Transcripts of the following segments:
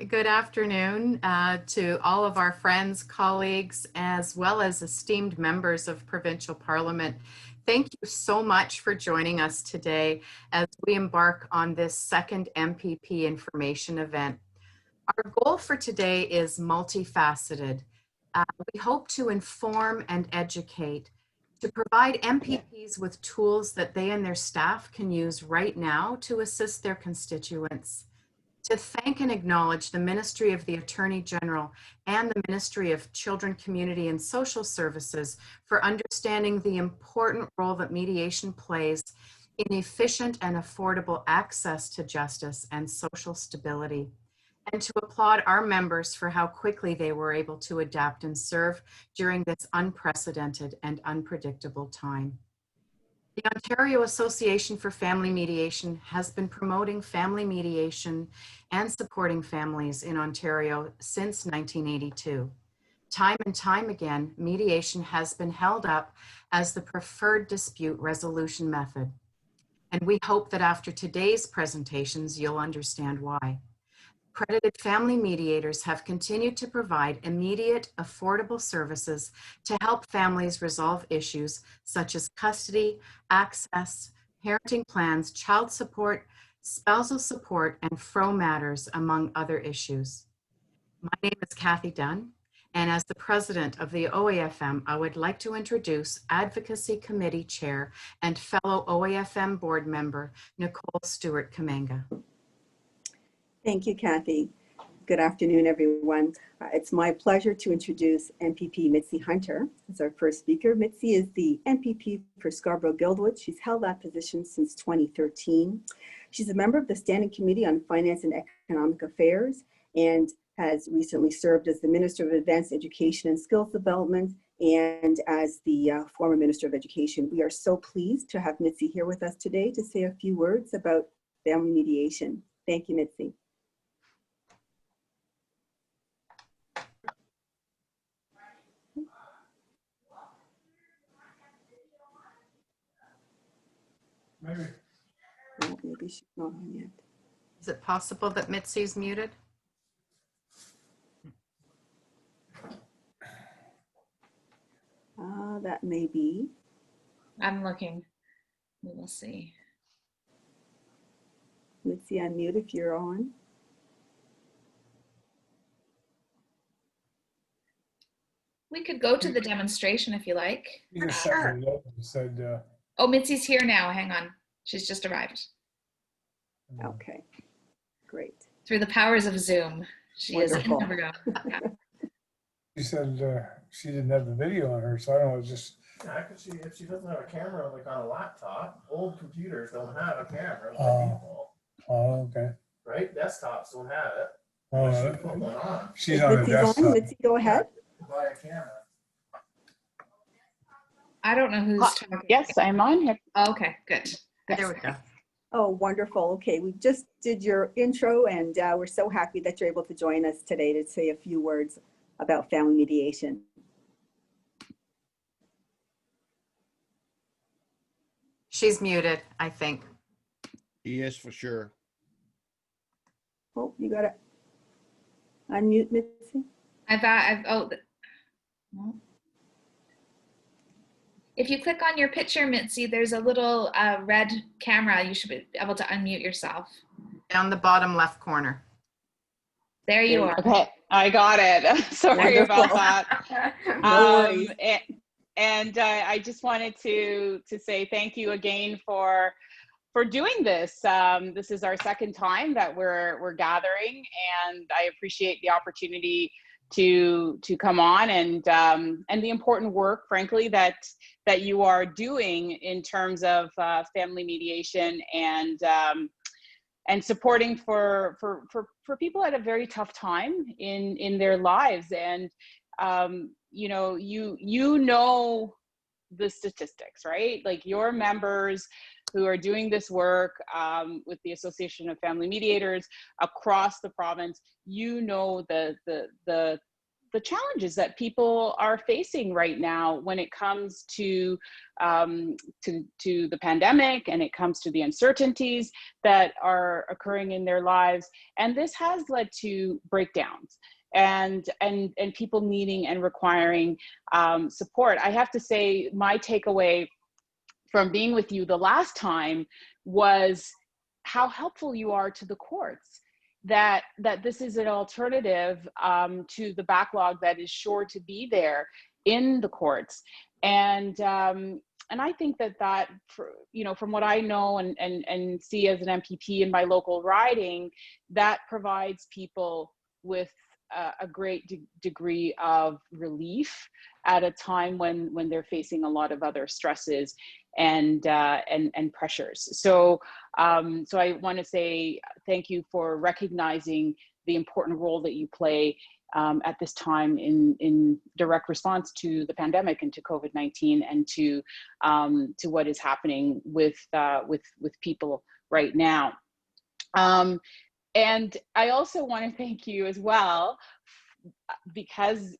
Good afternoon to all of our friends, colleagues, as well as esteemed members of Provincial Parliament. Thank you so much for joining us today as we embark on this second MPP information event. Our goal for today is multifaceted. We hope to inform and educate, to provide MPPs with tools that they and their staff can use right now to assist their constituents, to thank and acknowledge the Ministry of the Attorney General and the Ministry of Children, Community and Social Services for understanding the important role that mediation plays in efficient and affordable access to justice and social stability, and to applaud our members for how quickly they were able to adapt and serve during this unprecedented and unpredictable time. The Ontario Association for Family Mediation has been promoting family mediation and supporting families in Ontario since 1982. Time and time again, mediation has been held up as the preferred dispute resolution method. And we hope that after today's presentations, you'll understand why. Accredited family mediators have continued to provide immediate, affordable services to help families resolve issues such as custody, access, parenting plans, child support, spousal support, and FRO matters, among other issues. My name is Kathy Dunn, and as the president of the OAFM, I would like to introduce Advocacy Committee Chair and fellow OAFM board member, Nicole Stewart-Kamanga. Thank you, Kathy. Good afternoon, everyone. It's my pleasure to introduce MPP Mitzi Hunter as our first speaker. Mitzi is the MPP for Scarborough-Guildwood. She's held that position since 2013. She's a member of the Standing Committee on Finance and Economic Affairs and has recently served as the Minister of Advanced Education and Skills Development and as the former Minister of Education. We are so pleased to have Mitzi here with us today to say a few words about family mediation. Thank you, Mitzi. Maybe she's not on yet. Is it possible that Mitzi's muted? That may be. I'm looking. We will see. Mitzi, unmute if you're on. We could go to the demonstration if you like. You just Sure. said, Oh, Mitzi's here now. Hang on. She's just arrived. Okay, great. Through the powers of Zoom. She Wonderful. is in the room. Yeah. you said she didn't have the video on her, so I don't know, just. Yeah, I could see if she doesn't have a camera like on a laptop. Old computers don't have a camera by Oh. default, Oh, okay. right? Desktops don't have it. Oh, She put one on. she's on the Mitzi's on. desktop. Mitzi, go ahead. Buy a camera. I don't know who's talking. Yes, I'm on here. Oh, okay, good. There we go. Oh, wonderful. Okay, we just did your intro and we're so happy that you're able to join us today to say a few words about family mediation. She's muted, I think. Yes, for sure. Oh, you got to unmute, Mitzi. Well, if you click on your picture, Mitzi, there's a little red camera. You should be able to unmute yourself. Down the bottom left corner. There you are. Okay, I got it. Sorry Wonderful. about that. No worries. I just wanted to say thank you again for doing this. This is our second time that we're gathering, and I appreciate the opportunity to come on and the important work, frankly, that you are doing in terms of family mediation and supporting for people at a very tough time in their lives. And you know the statistics, right? Like your members who are doing this work with the Association of Family Mediators across the province, you know the the challenges that people are facing right now when it comes to the pandemic, and it comes to the uncertainties that are occurring in their lives. And this has led to breakdowns and people needing and requiring support. I have to say, my takeaway from being with you the last time was how helpful you are to the courts, that this is an alternative to the backlog that is sure to be there in the courts. And I think that from what I know and see as an MPP in my local riding, that provides people with a great degree of relief at a time when they're facing a lot of other stresses and pressures. So I want to say thank you for recognizing the important role that you play at this time in direct response to the pandemic and to COVID-19 and to what is happening with people right now. And I also want to thank you as well, because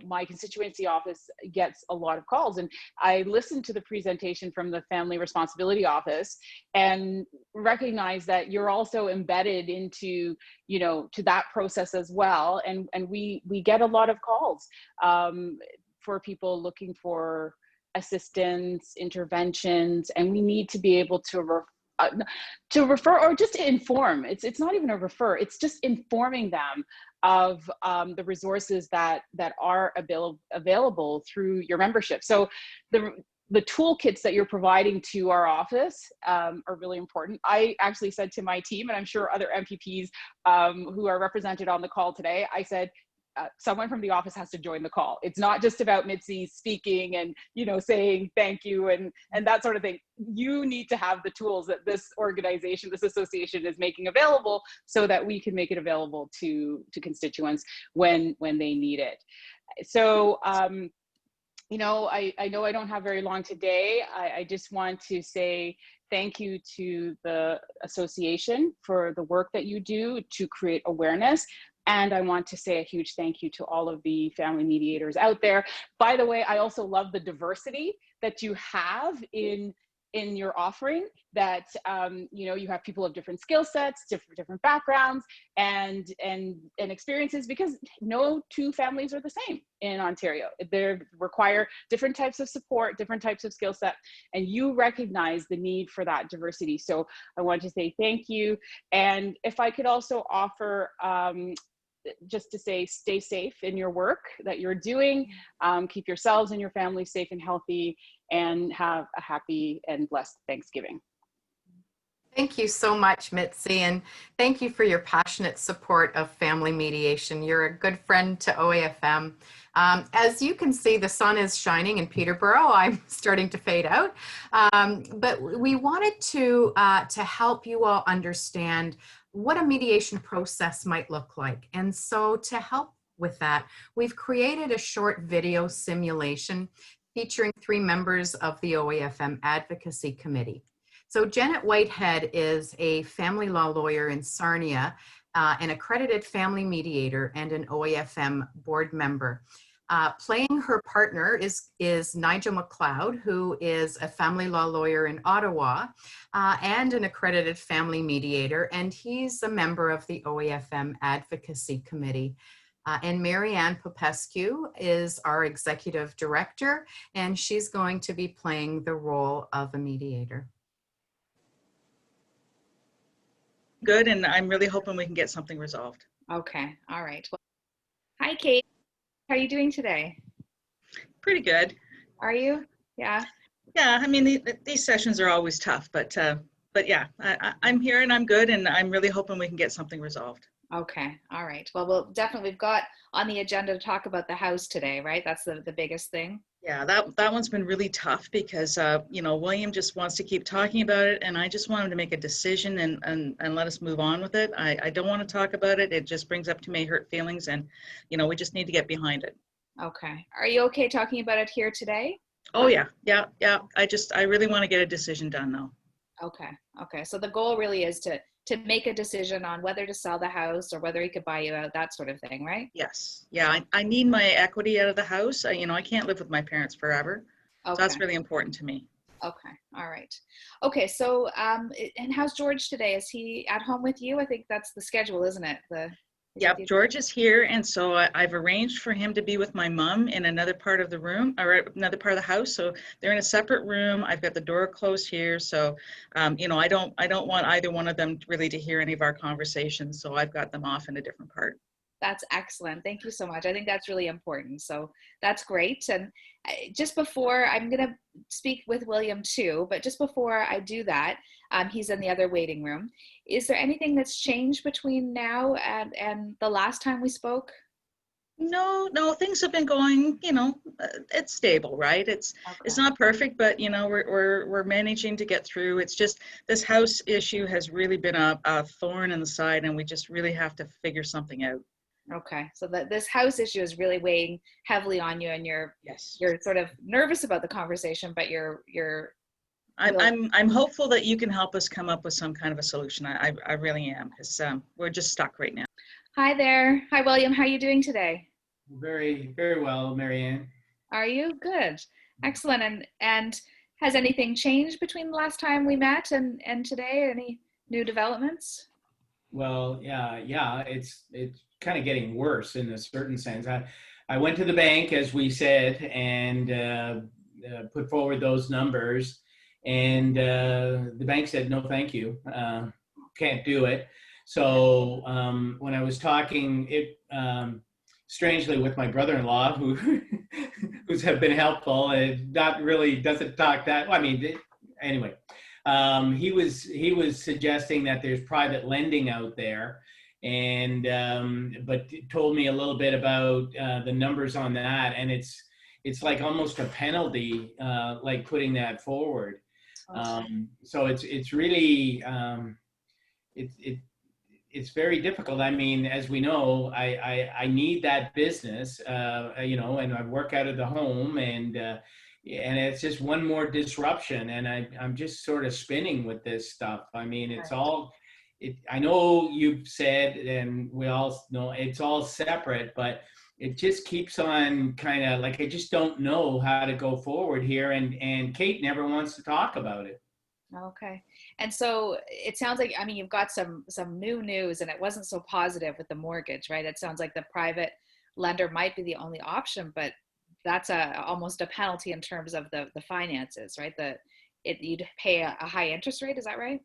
my constituency office gets a lot of calls, and I listened to the presentation from the Family Responsibility Office and recognize that you're also embedded into to that process as well, and we get a lot of calls for people looking for assistance, interventions, and we need to be able to refer or just to inform. It's not even a refer, it's just informing them of the resources that are available through your membership. So the toolkits that you're providing to our office are really important. I actually said to my team, and I'm sure other MPPs who are represented on the call today, I said, someone from the office has to join the call. It's not just about Mitzi speaking and saying thank you and that sort of thing. You need to have the tools that this organization, this association is making available, so that we can make it available to constituents when they need it. So I know I don't have very long today. I just want to say thank you to the association for the work that you do to create awareness. And I want to say a huge thank you to all of the family mediators out there. By the way, I also love the diversity that you have in your offering, that you have people of different skill sets, different backgrounds and experiences, because no two families are the same in Ontario. They require different types of support, different types of skill set, and you recognize the need for that diversity. So I want to say thank you. And if I could also offer just to say, stay safe in your work that you're doing, keep yourselves and your family safe and healthy, and have a happy and blessed Thanksgiving. Thank you so much, Mitzi, and thank you for your passionate support of family mediation. You're a good friend to OAFM. As you can see, the sun is shining in Peterborough. I'm starting to fade out, but we wanted to help you all understand what a mediation process might look like. And so to help with that, we've created a short video simulation featuring 3 members of the OAFM Advocacy Committee. So Janet Whitehead is a family law lawyer in Sarnia, an accredited family mediator, and an OAFM board member. Playing her partner is Nigel McLeod, who is a family law lawyer in Ottawa and an accredited family mediator, and he's a member of the OAFM Advocacy Committee. And Marianne Popescu is our executive director, and she's going to be playing the role of a mediator. Good, and I'm really hoping we can get something resolved. Okay, all right. Well, hi, Kate. How are you doing today? Pretty good. Are you? Yeah. Yeah, I mean, these sessions are always tough, but yeah, I'm here and I'm good, and I'm really hoping we can get something resolved. Okay, all right. Well, definitely, we've got on the agenda to talk about the house today, right? That's the biggest thing. Yeah, that one's been really tough because, William just wants to keep talking about it, and I just want him to make a decision and let us move on with it. I don't want to talk about it. It just brings up too many hurt feelings, and, we just need to get behind it. Okay. Are you okay talking about it here today? Oh, yeah. I really want to get a decision done, though. Okay. So the goal really is to to make a decision on whether to sell the house or whether he could buy you out, that sort of thing, right? Yes. Yeah, I need my equity out of the house. I can't live with my parents forever. So Okay. that's really important to me. Okay. All right. Okay. So, and how's George today? Is he at home with you? I think that's the schedule, isn't it? He's with Yep, you? George is here, and so I've arranged for him to be with my mom in another part of the room, or another part of the house. So they're in a separate room. I've got the door closed here, so I don't want either one of them really to hear any of our conversations. So I've got them off in a different part. That's excellent. Thank you so much. I think that's really important. So that's great. And just before, I'm going to speak with William too, but just before I do that, he's in the other waiting room. Is there anything that's changed between now and the last time we spoke? No, things have been going, it's stable, right? It's Okay. not perfect, but we're managing to get through. It's just this house issue has really been a thorn in the side, and we just really have to figure something out. Okay, so this house issue is really weighing heavily on you, and you're sort of nervous about the conversation, but you're. I'm hopeful that you can help us come up with some kind of a solution. I really am, because we're just stuck right now. Hi there. Hi, William. How are you doing today? Very, very well, Marianne. Are you? Good. Excellent. And has anything changed between the last time we met and today? Any new developments? Well, yeah, it's kind of getting worse in a certain sense. I went to the bank, as we said, and put forward those numbers, and the bank said, no, thank you, can't do it. So when I was talking, strangely, with my brother-in-law, who's have been helpful, and not really doesn't talk that. Well, I mean, anyway, he was suggesting that there's private lending out there, and but told me a little bit about the numbers on that, and it's like almost a penalty, like putting that forward. So it's really it's very difficult. I mean, as we know, I need that business, and I work out of the home, and it's just one more disruption, and I'm just sort of spinning with this stuff. I mean, it's all, I know you've said, and we all know it's all separate, but it just keeps on kind of like, I just don't know how to go forward here, and Kate never wants to talk about it. Okay. And so it sounds like, I mean, you've got some new news, and it wasn't so positive with the mortgage, right? It sounds like the private lender might be the only option, but that's almost a penalty in terms of the finances, right? You'd pay a high interest rate. Is that right?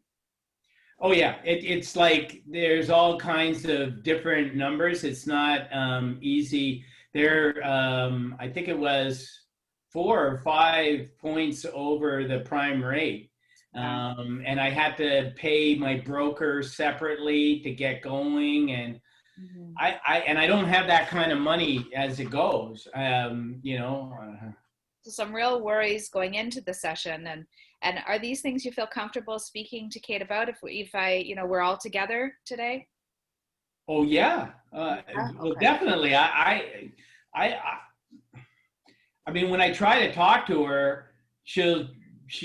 Oh yeah, it's like there's all kinds of different numbers. It's not easy. I think it was 4 or 5 points over the prime rate. And I had to pay my broker separately to get going, and I don't have that kind of money as it goes, So some real worries going into the session, and are these things you feel comfortable speaking to Kate about if we're all together today? Oh yeah, well definitely. I mean, when I try to talk to her, she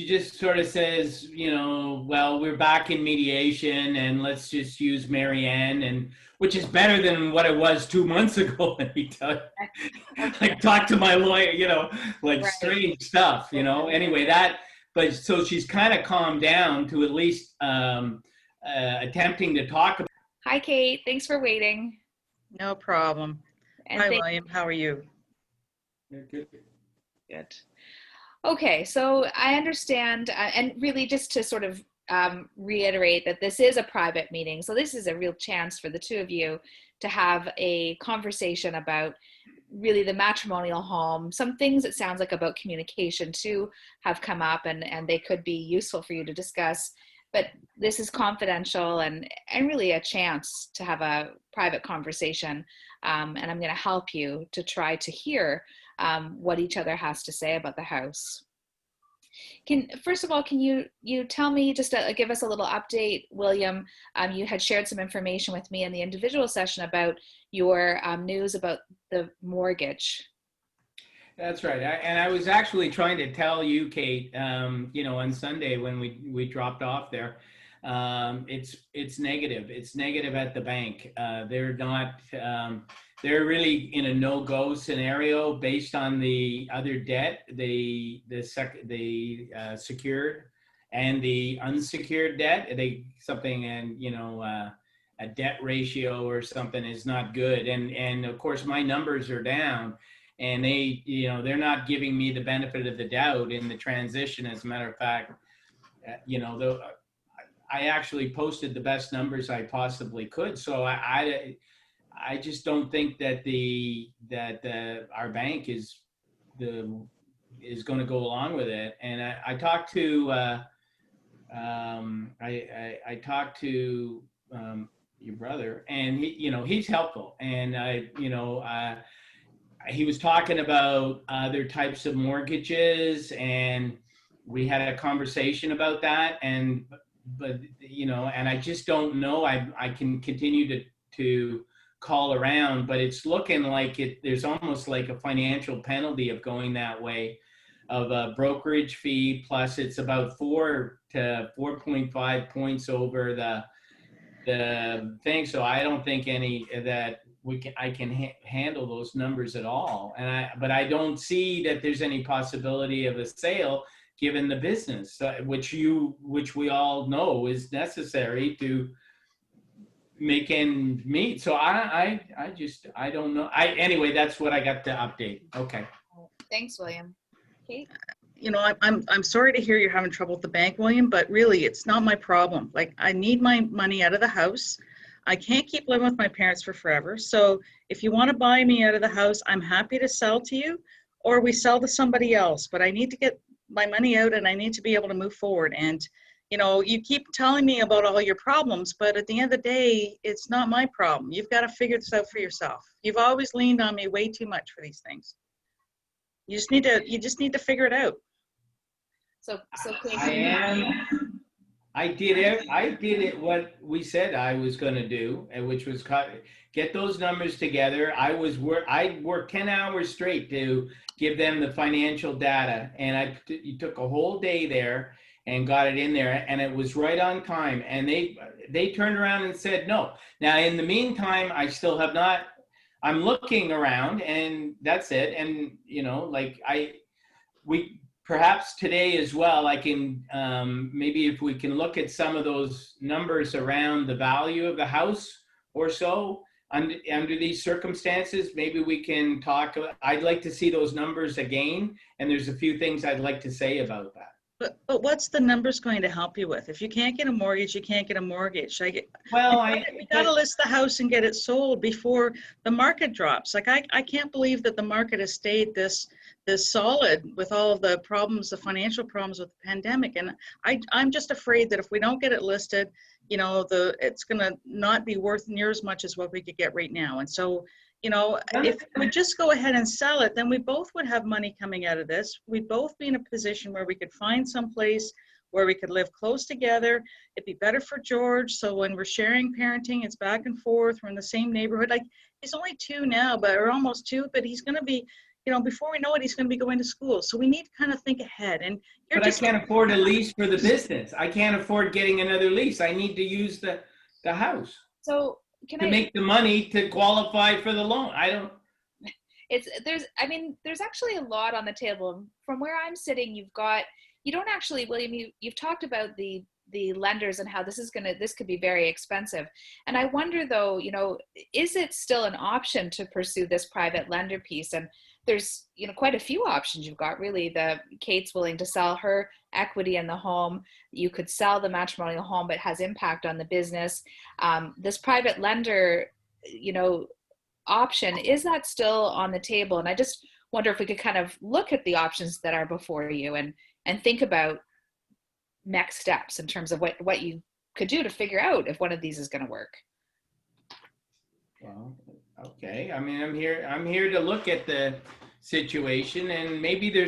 just sort of says, well, we're back in mediation, and let's just use Marianne, and which is better than what it was 2 months ago. Let me tell you, like talk to my lawyer, like Right. strange stuff, Anyway, but so she's kind of calmed down to at least attempting to talk about. Hi, Kate. Thanks for waiting. No problem. And Hi, William. How are you? Good. Good. Okay, so I understand, and really just to sort of reiterate that this is a private meeting. So this is a real chance for the two of you to have a conversation about really the matrimonial home. Some things it sounds like about communication too have come up, and they could be useful for you to discuss. But this is confidential, and really a chance to have a private conversation. And I'm going to help you to try to hear what each other has to say about the house. First of all, can you tell me, just give us a little update, William? You had shared some information with me in the individual session about your news about the mortgage. That's right. And I was actually trying to tell you, Kate, on Sunday when we dropped off there. it's negative. It's negative at the bank. They're not. They're really in a no-go scenario based on the other debt, the secured and the unsecured debt. A debt ratio or something is not good. And of course my numbers are down, and they're not giving me the benefit of the doubt in the transition. As a matter of fact, I actually posted the best numbers I possibly could. So I just don't think that our bank is going to go along with it. And I talked to I talked to your brother, and he's helpful, and he was talking about other types of mortgages, and we had a conversation about that, but I just don't know. I can continue to call around, but it's looking like there's almost like a financial penalty of going that way, of a brokerage fee, plus it's about 4 to 4.5 points over the thing. So I don't think I can handle those numbers at all. But I don't see that there's any possibility of a sale given the business, which we all know is necessary to make ends meet. So I don't know. Anyway, that's what I got to update. Okay. Thanks, William. Kate? I'm sorry to hear you're having trouble with the bank, William, but really it's not my problem. Like, I need my money out of the house. I can't keep living with my parents for forever. So if you want to buy me out of the house, I'm happy to sell to you, or we sell to somebody else, but I need to get my money out and I need to be able to move forward. And you keep telling me about all your problems, but at the end of the day, it's not my problem. You've got to figure this out for yourself. You've always leaned on me way too much for these things. You just need to figure it out. So I did it what we said I was going to do, which was get those numbers together. I worked 10 hours straight to give them the financial data, and you took a whole day there and got it in there, and it was right on time. And they turned around and said no. Now, in the meantime, I still have not. I'm looking around, and that's it. And we perhaps today as well, I can maybe if we can look at some of those numbers around the value of the house or so under these circumstances, maybe we can talk. I'd like to see those numbers again, and there's a few things I'd like to say about that. But what's the numbers going to help you with? If you can't get a mortgage, you can't get a mortgage. We got to list the house and get it sold before the market drops. Like, I can't believe that the market has stayed this solid with all of the problems, the financial problems with the pandemic. And I'm just afraid that if we don't get it listed, it's going to not be worth near as much as what we could get right now. And so, if we just go ahead and sell it, then we both would have money coming out of this. We'd both be in a position where we could find some place where we could live close together. It'd be better for George. So when we're sharing parenting, it's back and forth. We're in the same neighborhood. Like, he's only 2 now, or almost 2, but he's going to be, before we know it, he's going to be going to school. So we need to kind of think ahead. And I can't afford a lease for the business. I can't afford getting another lease. I need to use the house. So make the money to qualify for the loan. There's actually a lot on the table. From where I'm sitting, you don't actually, William, you've talked about the lenders and how this could be very expensive. And I wonder though, is it still an option to pursue this private lender piece? And there's, quite a few options you've got, really. Kate's willing to sell her equity in the home. You could sell the matrimonial home, but it has impact on the business. This private lender, option, is that still on the table? And I just wonder if we could kind of look at the options that are before you and think about next steps in terms of what you could do to figure out if one of these is going to work. Well, okay. I mean, I'm here to look at the situation, and maybe there's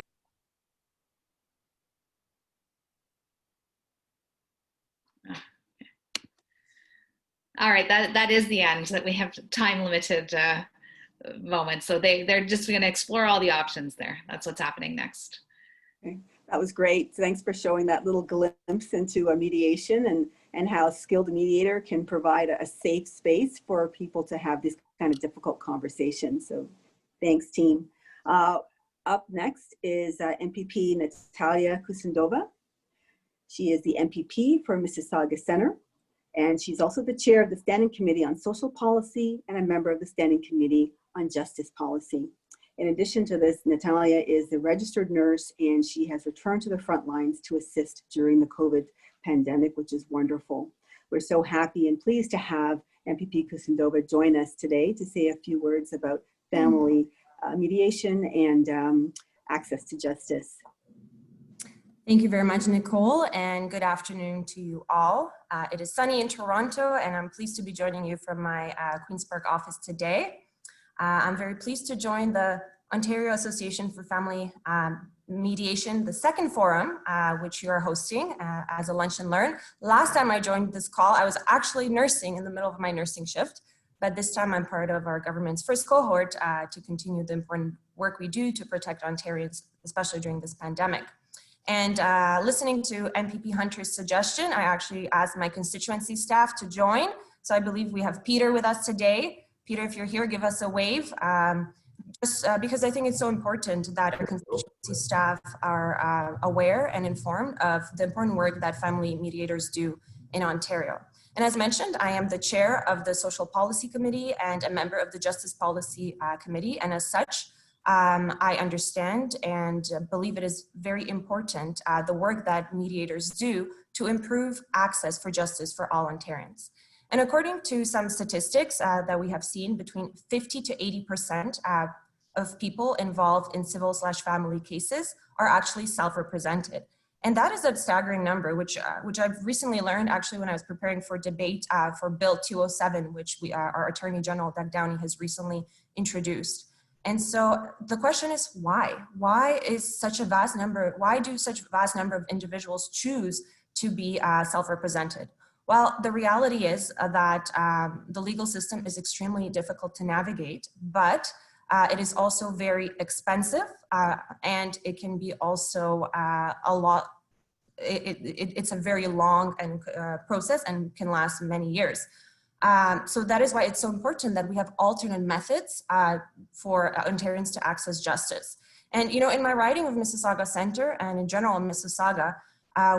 all right, that is the end. That we have time limited moment. So they're just going to explore all the options there. That's what's happening next. Okay. That was great. Thanks for showing that little glimpse into a mediation. And and how a skilled mediator can provide a safe space for people to have this kind of difficult conversation. So thanks, team. Up next is MPP Natalia Kusendova. She is the MPP for Mississauga Centre, and she's also the chair of the Standing Committee on Social Policy and a member of the Standing Committee on Justice Policy. In addition to this, Natalia is a registered nurse, and she has returned to the front lines to assist during the COVID pandemic, which is wonderful. We're so happy and pleased to have MPP Kusendova join us today to say a few words about family mediation and access to justice. Thank you very much, Nicole, and good afternoon to you all. It is sunny in Toronto, and I'm pleased to be joining you from my Queen's Park office today. I'm very pleased to join the Ontario Association for Family Mediation, the second forum, which you are hosting as a Lunch and Learn. Last time I joined this call, I was actually nursing in the middle of my nursing shift, but this time I'm part of our government's first cohort to continue the important work we do to protect Ontarians, especially during this pandemic. And listening to MPP Hunter's suggestion, I actually asked my constituency staff to join. So I believe we have Peter with us today. Peter, if you're here, give us a wave. Just because I think it's so important that our constituency staff are aware and informed of the important work that family mediators do in Ontario. And as mentioned, I am the chair of the Social Policy Committee and a member of the Justice Policy Committee. And as such, I understand and believe it is very important the work that mediators do to improve access for justice for all Ontarians. And according to some statistics that we have seen, between 50 to 80% of people involved in civil/family cases are actually self-represented. And that is a staggering number, which I've recently learned actually when I was preparing for debate for Bill 207, which our Attorney General, Doug Downey, has recently introduced. And so the question is why? Why is such a vast number, why do such a vast number of individuals choose to be self-represented? Well, the reality is that the legal system is extremely difficult to navigate, but it is also very expensive and it can be also a lot, it's a very long and process and can last many years. So that is why it's so important that we have alternate methods for Ontarians to access justice. And, you know, in my writing of Mississauga Centre and in general in Mississauga,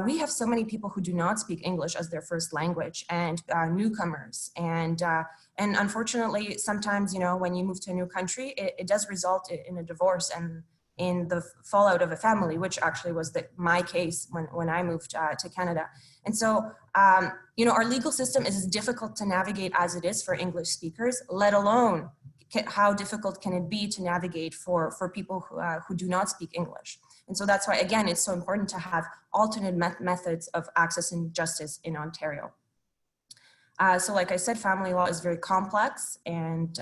we have so many people who do not speak English as their first language and newcomers. And unfortunately, sometimes, you know, when you move to a new country, it does result in a divorce and in the fallout of a family, which actually was my case when I moved to Canada. And so, you know, our legal system is as difficult to navigate as it is for English speakers, let alone how difficult can it be to navigate for people who do not speak English. And so that's why, again, it's so important to have alternate methods of accessing justice in Ontario. So like I said, family law is very complex, and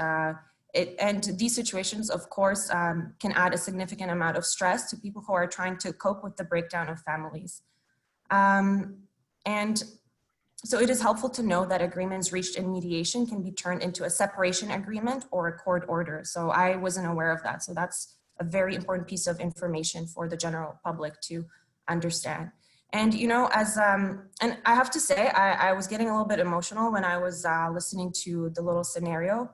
these situations, of course, can add a significant amount of stress to people who are trying to cope with the breakdown of families. And so it is helpful to know that agreements reached in mediation can be turned into a separation agreement or a court order. So I wasn't aware of that. So that's a very important piece of information for the general public to understand. And, you know, and I have to say, I was getting a little bit emotional when I was listening to the little scenario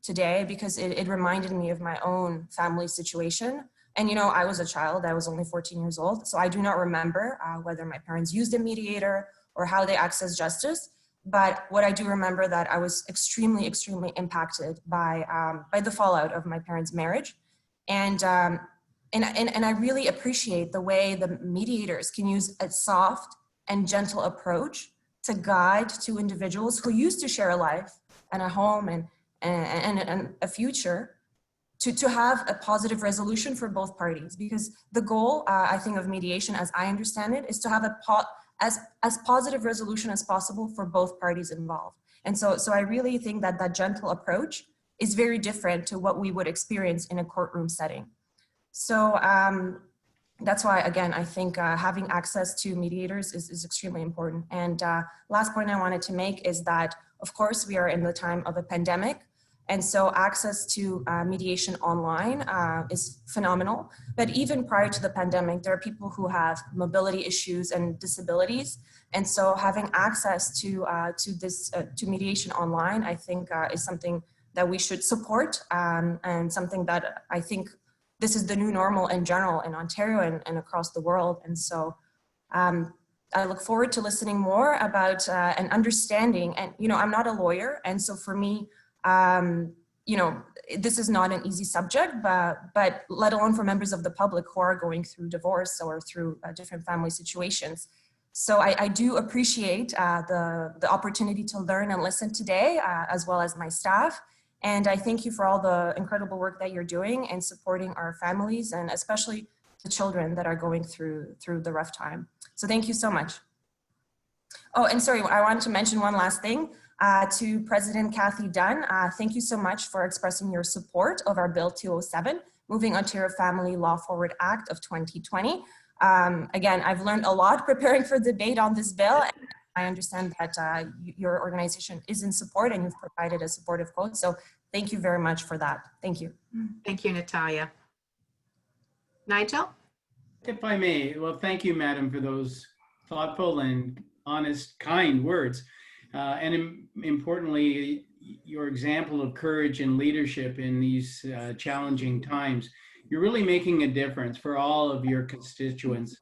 today, because it reminded me of my own family situation. And, you know, I was a child, I was only 14 years old. So I do not remember whether my parents used a mediator or how they accessed justice. But what I do remember that I was extremely, extremely impacted by the fallout of my parents' marriage. And I really appreciate the way the mediators can use a soft and gentle approach to guide two individuals who used to share a life and a home and a future to have a positive resolution for both parties. Because the goal, I think, of mediation, as I understand it, is to have as positive resolution as possible for both parties involved. And so I really think that gentle approach is very different to what we would experience in a courtroom setting. So that's why, again, I think having access to mediators is extremely important. And last point I wanted to make is that, of course, we are in the time of a pandemic, And so access to mediation online is phenomenal. But even prior to the pandemic, there are people who have mobility issues and disabilities. And so having access to mediation online, I think is something that we should support, and something that I think this is the new normal in general in Ontario and across the world. And so I look forward to listening more about and understanding. And, you know, I'm not a lawyer. And so for me, you know, this is not an easy subject, but let alone for members of the public who are going through divorce or through different family situations. So I do appreciate the opportunity to learn and listen today, as well as my staff. And I thank you for all the incredible work that you're doing and supporting our families, and especially the children that are going through the rough time. So thank you so much. Oh, and sorry, I wanted to mention one last thing to President Kathy Dunn. Thank you so much for expressing your support of our Bill 207, Moving Ontario Family Law Forward Act of 2020. Again, I've learned a lot preparing for debate on this bill. And I understand that your organization is in support and you've provided a supportive vote. So thank you very much for that. Thank you. Thank you, Natalia. Nigel? If I may, well, thank you, Madam, for those thoughtful and honest, kind words. Importantly, your example of courage and leadership in these challenging times. You're really making a difference for all of your constituents.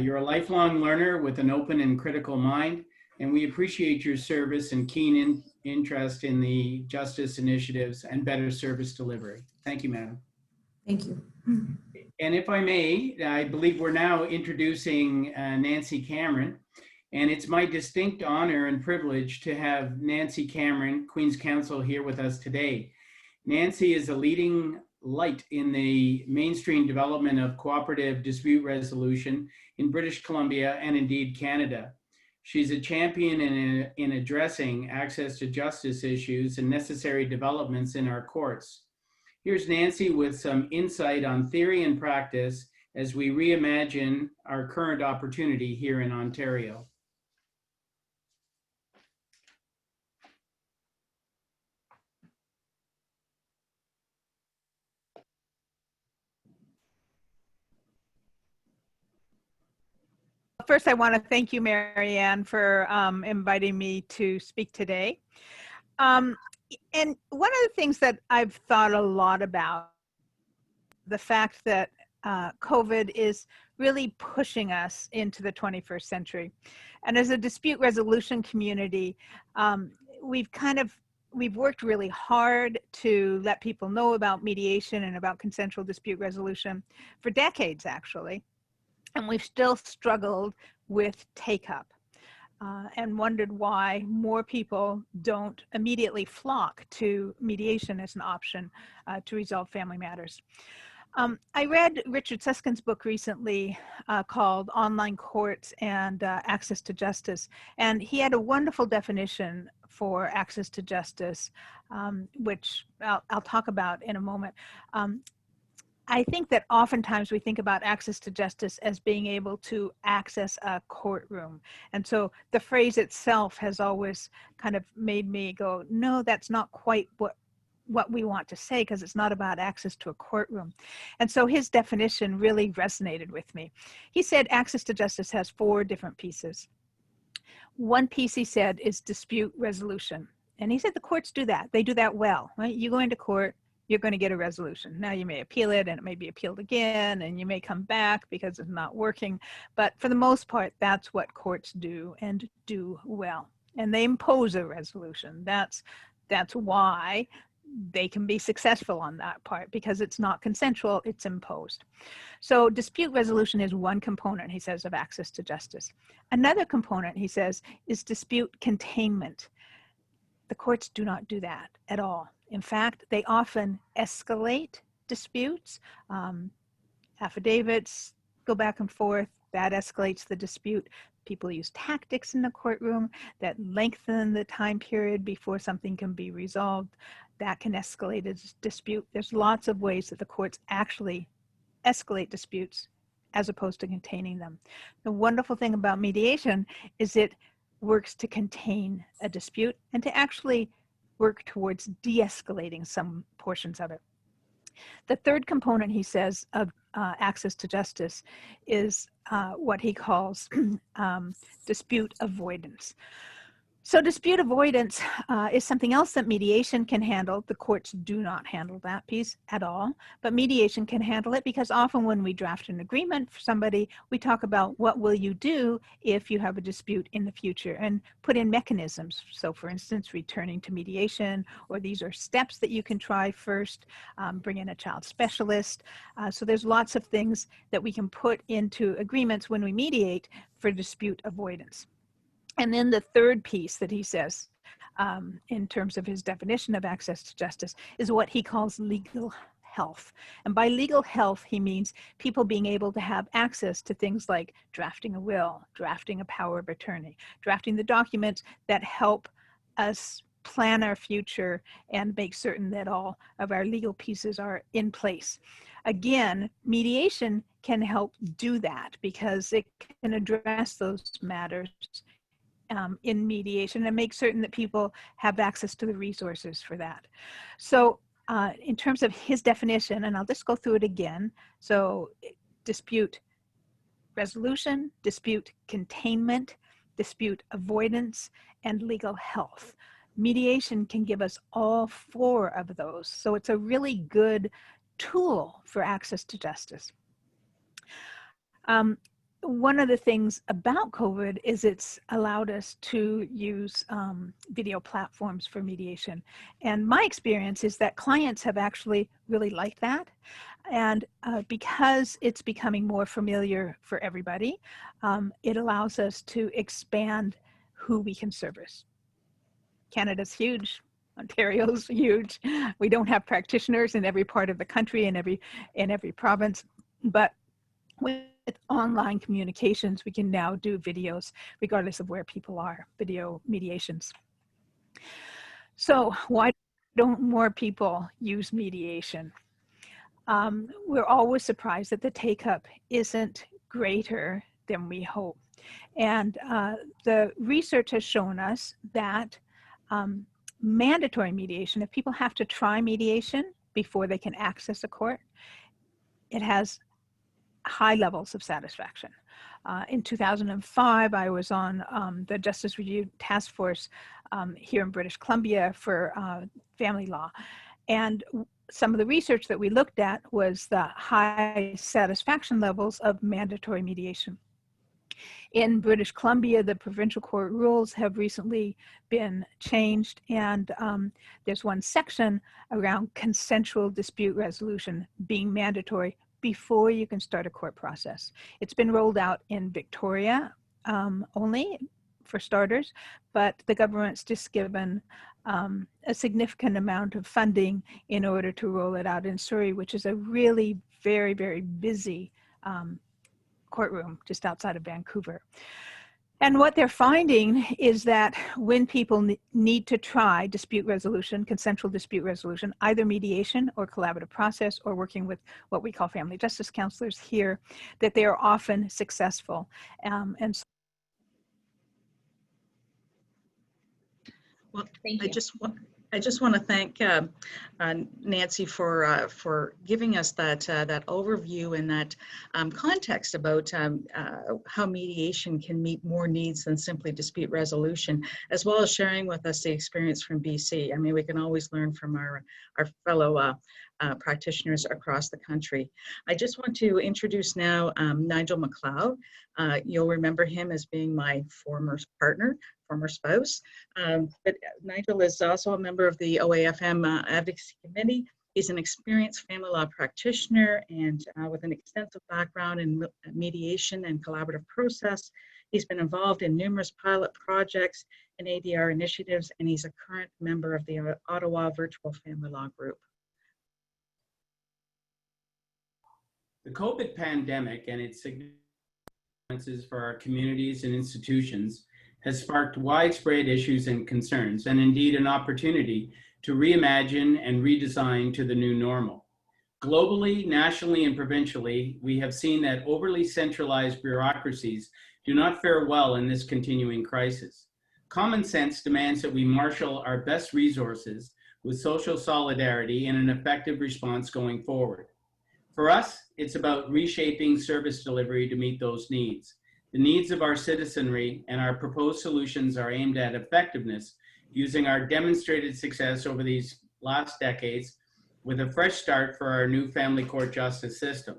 You're a lifelong learner with an open and critical mind, and we appreciate your service and keen interest in the justice initiatives and better service delivery. Thank you, Madam. Thank you. And if I may, I believe we're now introducing Nancy Cameron, and it's my distinct honor and privilege to have Nancy Cameron, Queen's Counsel, here with us today. Nancy is a leading light in the mainstream development of cooperative dispute resolution in British Columbia and indeed Canada. She's a champion in addressing access to justice issues and necessary developments in our courts. Here's Nancy with some insight on theory and practice as we reimagine our current opportunity here in Ontario. First, I want to thank you, Marianne, for inviting me to speak today. And one of the things that I've thought a lot about, the fact that COVID is really pushing us into the 21st century. And as a dispute resolution community, we've worked really hard to let people know about mediation and about consensual dispute resolution for decades, actually. And we've still struggled with take-up and wondered why more people don't immediately flock to mediation as an option to resolve family matters. I read Richard Susskind's book recently called Online Courts and Access to Justice, and he had a wonderful definition for access to justice, which I'll talk about in a moment. I think that oftentimes we think about access to justice as being able to access a courtroom. And so the phrase itself has always kind of made me go, no, that's not quite what we want to say, because it's not about access to a courtroom. And so his definition really resonated with me. He said access to justice has 4 different pieces. One piece, he said, is dispute resolution. And he said the courts do that. They do that well, right? You go into court, you're going to get a resolution. Now you may appeal it and it may be appealed again and you may come back because it's not working. But for the most part, that's what courts do and do well. And they impose a resolution. That's why they can be successful on that part, because it's not consensual, it's imposed. So dispute resolution is one component, he says, of access to justice. Another component, he says, is dispute containment. The courts do not do that at all. In fact, they often escalate disputes. Affidavits go back and forth. That escalates the dispute. People use tactics in the courtroom that lengthen the time period before something can be resolved. That can escalate a dispute. There's lots of ways that the courts actually escalate disputes as opposed to containing them. The wonderful thing about mediation is it works to contain a dispute and to actually work towards de-escalating some portions of it. The third component, he says, of access to justice is what he calls dispute avoidance. So dispute avoidance is something else that mediation can handle. The courts do not handle that piece at all, but mediation can handle it, because often when we draft an agreement for somebody, we talk about what will you do if you have a dispute in the future, and put in mechanisms. So for instance, returning to mediation, or these are steps that you can try first, bring in a child specialist. So there's lots of things that we can put into agreements when we mediate for dispute avoidance. And then the third piece that he says, in terms of his definition of access to justice, is what he calls legal health. And by legal health, he means people being able to have access to things like drafting a will, drafting a power of attorney, drafting the documents that help us plan our future and make certain that all of our legal pieces are in place. Again, mediation can help do that, because it can address those matters in mediation and make certain that people have access to the resources for that. So in terms of his definition, and I'll just go through it again. So dispute resolution, dispute containment, dispute avoidance, and legal health. Mediation can give us all four of those. So it's a really good tool for access to justice. One of the things about COVID is it's allowed us to use video platforms for mediation. And my experience is that clients have actually really liked that. And because it's becoming more familiar for everybody, it allows us to expand who we can service. Canada's huge. Ontario's huge. We don't have practitioners in every part of the country, in every province, but with online communications, we can now do videos regardless of where people are, video mediations. So why don't more people use mediation? We're always surprised that the take-up isn't greater than we hope. And the research has shown us that mandatory mediation, if people have to try mediation before they can access a court, it has high levels of satisfaction. In 2005, I was on the Justice Review Task Force here in British Columbia for family law. And some of the research that we looked at was the high satisfaction levels of mandatory mediation. In British Columbia, the provincial court rules have recently been changed, and there's one section around consensual dispute resolution being mandatory before you can start a court process. It's been rolled out in Victoria only, for starters, but the government's just given a significant amount of funding in order to roll it out in Surrey, which is a really very, very busy courtroom just outside of Vancouver. And what they're finding is that when people need to try dispute resolution, consensual dispute resolution, either mediation or collaborative process, or working with what we call family justice counselors here, that they are often successful. And so Well, Thank you. I just want to thank Nancy for giving us that overview and that context about how mediation can meet more needs than simply dispute resolution, as well as sharing with us the experience from BC. I mean, we can always learn from our fellow practitioners across the country. I just want to introduce now Nigel McLeod. You'll remember him as being my former partner, former spouse, but Nigel is also a member of the OAFM Advocacy Committee. He's an experienced family law practitioner and with an extensive background in mediation and collaborative process. He's been involved in numerous pilot projects and ADR initiatives, and he's a current member of the Ottawa Virtual Family Law Group. The COVID pandemic and its consequences for our communities and institutions has sparked widespread issues and concerns, and indeed an opportunity to reimagine and redesign to the new normal. Globally, nationally, and provincially, we have seen that overly centralized bureaucracies do not fare well in this continuing crisis. Common sense demands that we marshal our best resources with social solidarity and an effective response going forward. For us, it's about reshaping service delivery to meet those needs. The needs of our citizenry and our proposed solutions are aimed at effectiveness using our demonstrated success over these last decades with a fresh start for our new family court justice system.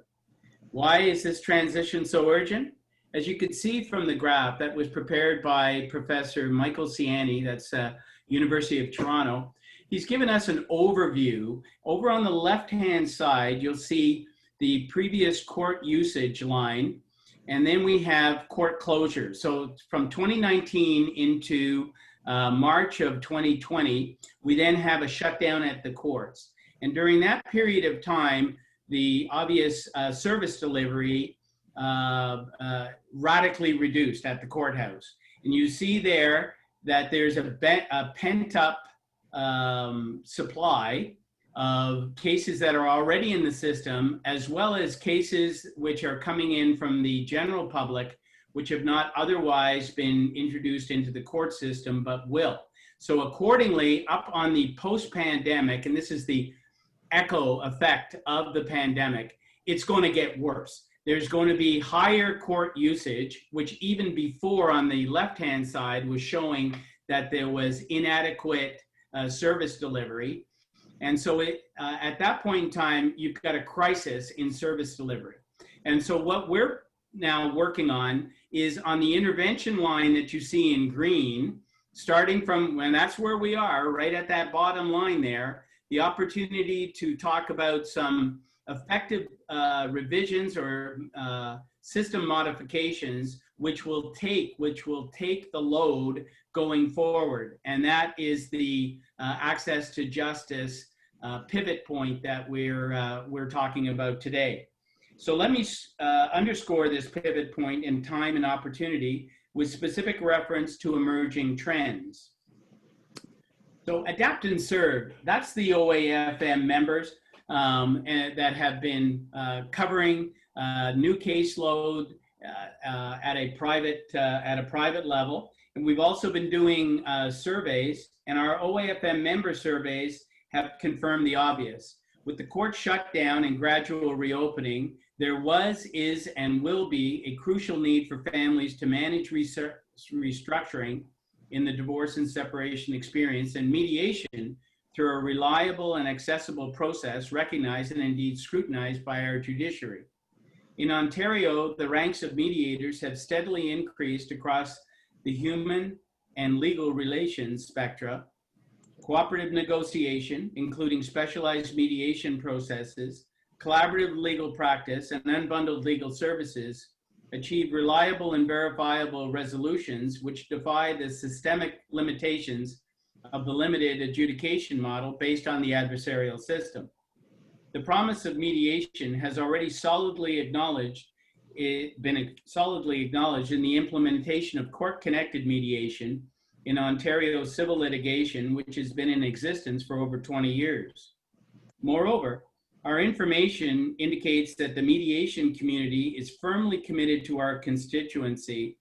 Why is this transition so urgent? As you can see from the graph that was prepared by Professor Michael Ciani, that's University of Toronto, he's given us an overview. Over on the left-hand side, you'll see the previous court usage line, and then we have court closures. So from 2019 into March of 2020, we then have a shutdown at the courts. And during that period of time, the obvious service delivery radically reduced at the courthouse. And you see there that there's a pent-up supply of cases that are already in the system, as well as cases which are coming in from the general public, which have not otherwise been introduced into the court system, but will. So accordingly, up on the post-pandemic, and this is the echo effect of the pandemic, it's going to get worse. There's going to be higher court usage, which even before on the left-hand side was showing that there was inadequate service delivery. And so at that point in time, you've got a crisis in service delivery. And so what we're now working on is on the intervention line that you see in green, starting from, and that's where we are, right at that bottom line there, the opportunity to talk about some effective revisions or system modifications which will take the load going forward. And that is the access to justice pivot point that we're talking about today. So let me underscore this pivot point in time and opportunity with specific reference to emerging trends. So adapt and serve, that's the OAFM members and that have been covering new caseload at a private level. And we've also been doing surveys, and our OAFM member surveys have confirmed the obvious. With the court shutdown and gradual reopening, there was, is, and will be a crucial need for families to manage restructuring in the divorce and separation experience, and mediation through a reliable and accessible process recognized and indeed scrutinized by our judiciary. In Ontario, the ranks of mediators have steadily increased across the human and legal relations spectra. Cooperative negotiation, including specialized mediation processes, collaborative legal practice, and unbundled legal services, achieve reliable and verifiable resolutions which defy the systemic limitations of the limited adjudication model based on the adversarial system. The promise of mediation has already been solidly acknowledged in the implementation of court-connected mediation in Ontario civil litigation, which has been in existence for over 20 years. Moreover, our information indicates that the mediation community is firmly committed to our constituency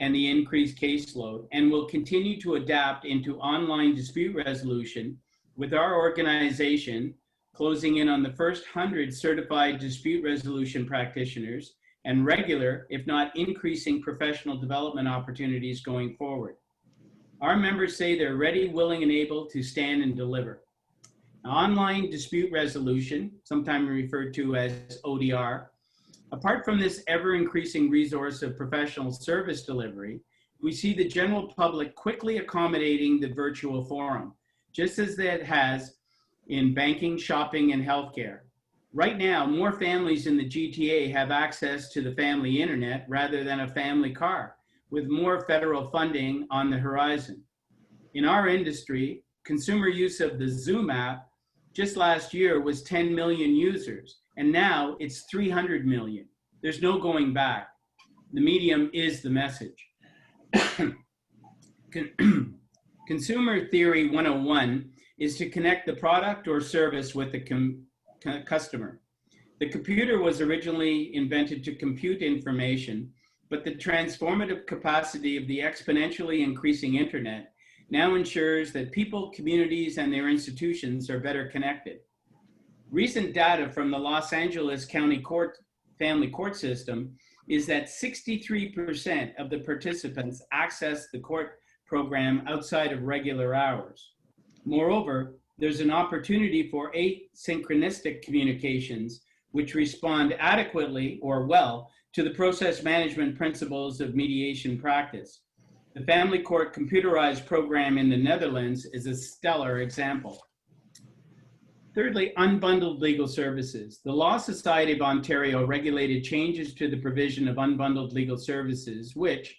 and the increased caseload, and will continue to adapt into online dispute resolution, with our organization closing in on the first 100 certified dispute resolution practitioners and regular, if not increasing, professional development opportunities going forward. Our members say they're ready, willing, and able to stand and deliver. Online dispute resolution, sometimes referred to as ODR, apart from this ever-increasing resource of professional service delivery, we see the general public quickly accommodating the virtual forum, just as it has in banking, shopping, and healthcare. Right now, more families in the GTA have access to the family internet rather than a family car, with more federal funding on the horizon. In our industry, consumer use of the Zoom app just last year was 10 million users, and now it's 300 million. There's no going back. The medium is the message. Consumer Theory 101 is to connect the product or service with the customer. The computer was originally invented to compute information, but the transformative capacity of the exponentially increasing internet now ensures that people, communities, and their institutions are better connected. Recent data from the Los Angeles County Family Court System is that 63% of the participants access the court program outside of regular hours. Moreover, there's an opportunity for asynchronistic communications which respond adequately or well to the process management principles of mediation practice. The Family Court computerized program in the Netherlands is a stellar example. Thirdly, unbundled legal services. The Law Society of Ontario regulated changes to the provision of unbundled legal services, which,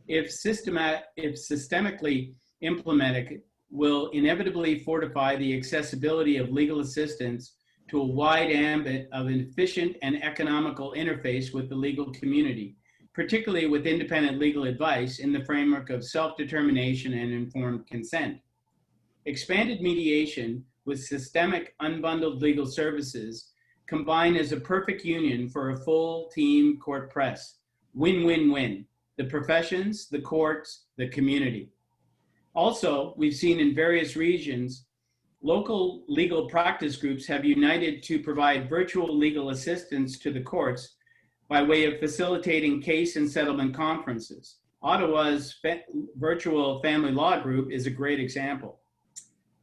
if systemically implemented, will inevitably fortify the accessibility of legal assistance to a wide ambit of efficient and economical interface with the legal community, particularly with independent legal advice in the framework of self-determination and informed consent. Expanded mediation with systemic unbundled legal services combine as a perfect union for a full team court press. Win-win-win. The professions, the courts, the community. Also, we've seen in various regions, local legal practice groups have united to provide virtual legal assistance to the courts by way of facilitating case and settlement conferences. Ottawa's virtual family law group is a great example.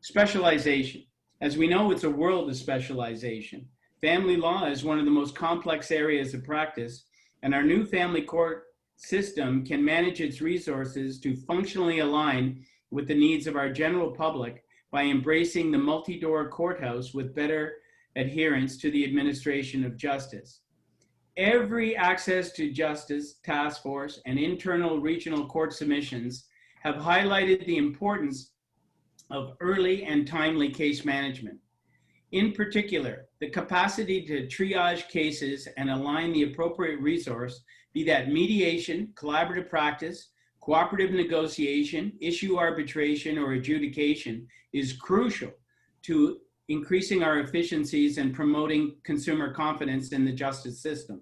Specialization. As we know, it's a world of specialization. Family law is one of the most complex areas of practice, and our new family court system can manage its resources to functionally align with the needs of our general public by embracing the multi-door courthouse with better adherence to the administration of justice. Every access to justice task force and internal regional court submissions have highlighted the importance of early and timely case management. In particular, the capacity to triage cases and align the appropriate resource, be that mediation, collaborative practice, cooperative negotiation, issue arbitration, or adjudication, is crucial to increasing our efficiencies and promoting consumer confidence in the justice system.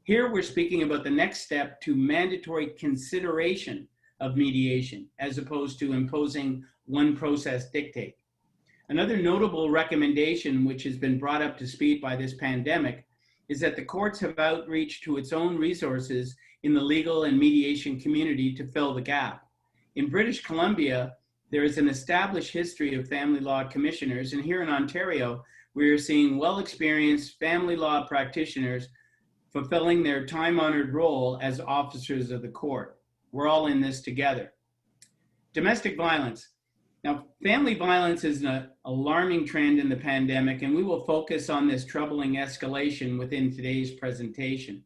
Here we're speaking about the next step to mandatory consideration of mediation, as opposed to imposing one process dictate. Another notable recommendation, which has been brought up to speed by this pandemic, is that the courts have outreach to its own resources in the legal and mediation community to fill the gap. In British Columbia, there is an established history of family law commissioners, and here in Ontario, we are seeing well-experienced family law practitioners fulfilling their time-honored role as officers of the court. We're all in this together. Domestic violence. Now, family violence is an alarming trend in the pandemic, and we will focus on this troubling escalation within today's presentation.